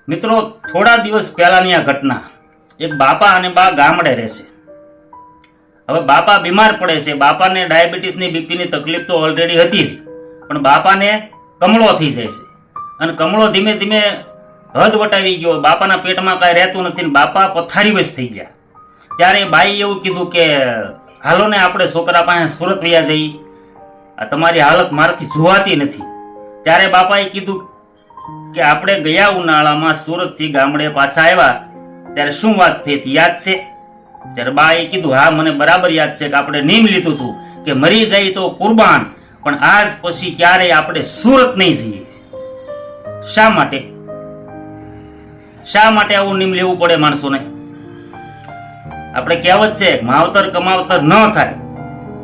મિત્રો, થોડા દિવસ પહેલાની આ ઘટના. એક બાપા અને બા ગામડે રહેશે. હવે બાપા બીમાર પડે છે. બાપાને ડાયાબિટીસની બીપીની તકલીફ તો ઓલરેડી હતી જ, પણ બાપાને કમળો થઈ જાય છે અને કમળો ધીમે ધીમે હદ વટાવી ગયો. બાપાના પેટમાં કાંઈ રહેતું નથી ને બાપા પથારીવશ થઈ ગયા. ત્યારે બાઈએ એવું કીધું કે હાલો ને આપણે છોકરા પાસે સુરત વયા જઈ, આ તમારી હાલત મારાથી જોવાતી નથી. ત્યારે બાપાએ કીધું કે આપણે ગયા ઉનાળામાં સુરતથી ગામડે પાછા આવ્યા ત્યારે શું વાત થઈ હતી યાદ છે? ત્યારે બાએ કીધું હા, મને બરાબર યાદ છે કે આપણે નિયમ લીધું હતું કે મરી જાય તો કુરબાન, પણ આજ પછી ક્યારેય આપણે સુરત નહીં જઈએ. શા માટે? શા માટે આવું નિયમ લેવું પડે માણસોને? આપણે કહેવત છે માવતર કમાવતર ન થાય,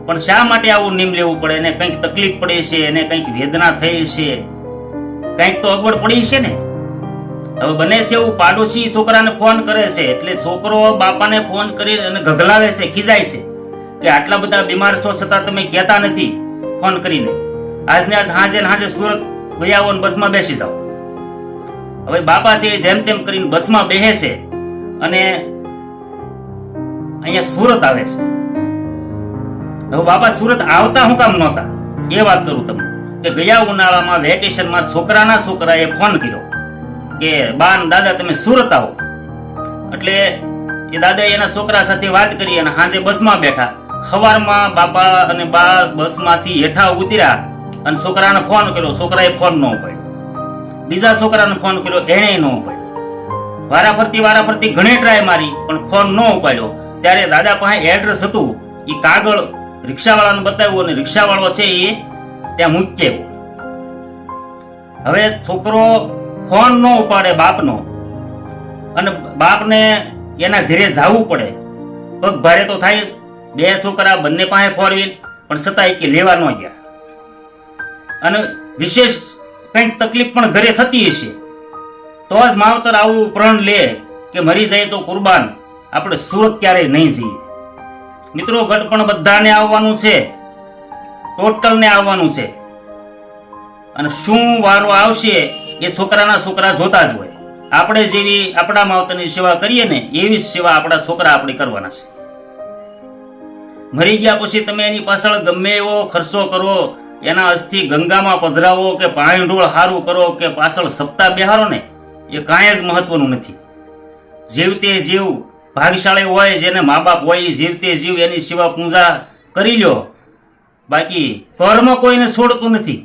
પણ શા માટે આવું નિયમ લેવું પડે? એને કંઈક તકલીફ પડી છે, એને કંઈક વેદના થઈ છે, કંઈક તો અગવડ પડી છે ને. હવે બને છે એવું પાડોશી છોકરાને ફોન કરે છે એટલે છોકરો બાપાને ફોન કરી અને ગગલાવે છે, ખીજાય છે કે આટલા બધા બીમાર છો છતાં તમે કહેતા નથી ફોન કરીને. આજને આજ હાજે સુરત ગયા આવો ને બસમાં બેસી જાઓ. હવે બાપા છે જેમ તેમ કરીને બસમાં બેસે છે અને અહીંયા સુરત આવે છે. હવે બાપા સુરત આવતા હું કામ નહોતા એ વાત કરું તમને કે ગયા ઉનાળામાં વેકેશનમાં છોકરાએ ફોન કર્યો કે બા ને દાદા તમે સુરત આવો. એટલે એ દાદાએ એના છોકરા સાથે વાત કરી અને સાંજે બસમાં બેઠા. સવારમાં બાપા અને બા બસમાંથી હેઠા ઉતર્યા અને છોકરાને ફોન કર્યો. છોકરાએ ફોન ન ઉપાડ્યો. બીજા છોકરાને ફોન કર્યો, એણે ન ઉપાડ્યો. વારાફરતી ઘણી ટ્રાય મારી પણ ફોન ન ઉપાડ્યો. ત્યારે દાદા પાસે એડ્રેસ હતું, એ કાગળ રિક્ષાવાળાને બતાવ્યું અને રિક્ષાવાળો છે એ ત્યાં મૂકી આવ્યો. હવે છોકરો ફોન ન ઉપાડે બાપનો અને બાપને એના ઘરે જવું પડે, પગ ભારે તો થાય જ. બે છોકરા બંને પાસે ફોર વ્હીલ, પણ છતાં કે લેવા ન ગયા. અને વિશેષ કંઈક તકલીફ પણ ઘરે થતી હશે તો જ માવતર આવું પ્રણ લે કે મરી જાય તો કુરબાન, આપણે સુરત ક્યારેય નહીં જઈએ. મિત્રો, ગઢ પણ બધાને આવવાનું છે, ટોટલને આવવાનું છે. અને શું વારો આવશે એ છોકરા જોતા જ હોય. આપણે જેવી આપણા માવતરની સેવા કરીએ ને એવી સેવા આપણા છોકરા આપણે કરવાના છે. મરી ગયા પછી તમે એની પાછળ ગમે એવો ખર્ચો કરો, એના અસ્થિ ગંગામાં પધરાવો કે પાણી ઢોળ સારું કરો કે પાછળ સપ્તાહ બેહારો ને, એ કાંઈ જ મહત્વનું નથી. જીવતે જીવ ભાગશાળી હોય, જેને મા બાપ હોય એ જીવતે જીવ એની સેવા પૂજા કરી લ્યો. બાકી કર્મ કોઈને છોડતું નથી.